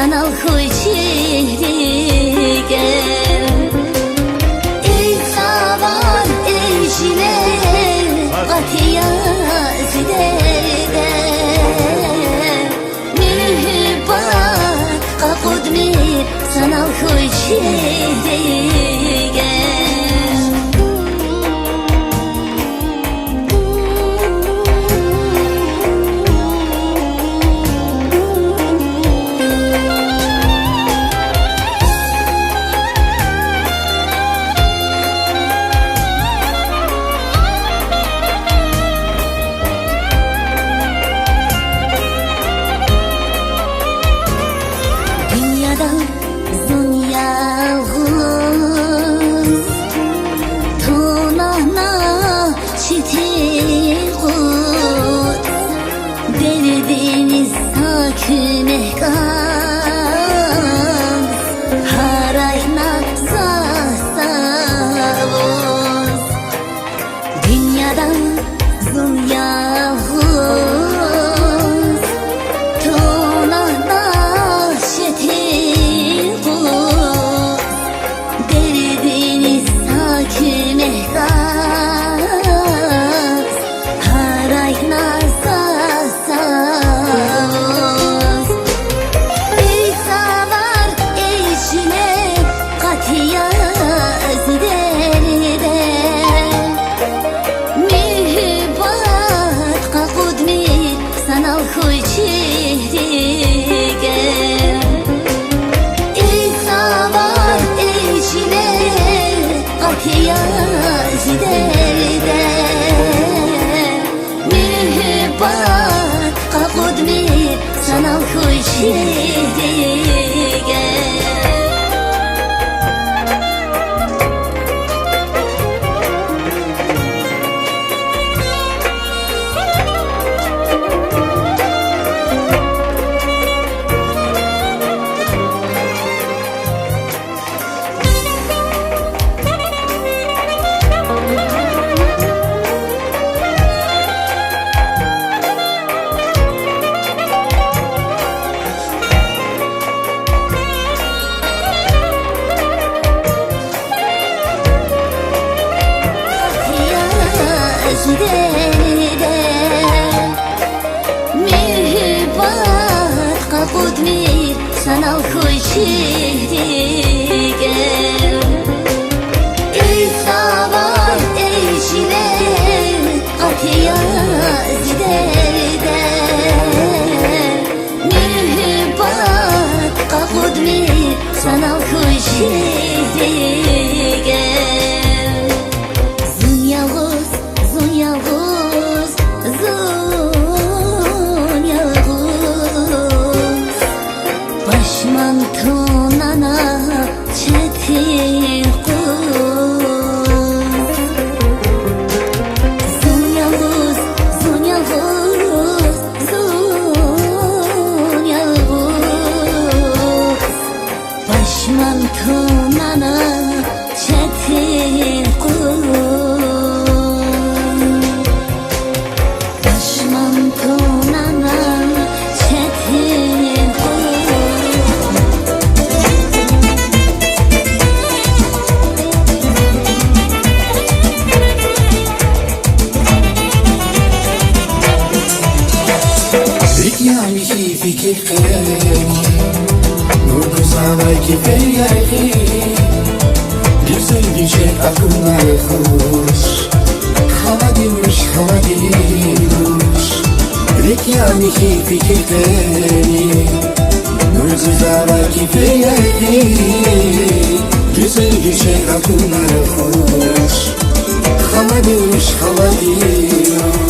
Sana خوشیگه ای سوار ای جیله قطیه زیده میباد قد میر sana خوشیگه sana خوشیگه sana خوشیگه ای سوار ای جیله قطیه زیده میباد قد میر sana خوشیگه زون یاغوز زون یاغوز زون یاغوز başman tonana çetin kuz Zun yavuz, zun yavuz, zun yavuz başman tonana çetin kuz başman tonana çetin يعني كيفك خيالي نرقص على كفاياكي نفسي شيء أكون عارفوش خلاص خلاص لك يعني كيفك خيالي نرقص على كفاياكي نفسي شيء أكون عارفوش خلاص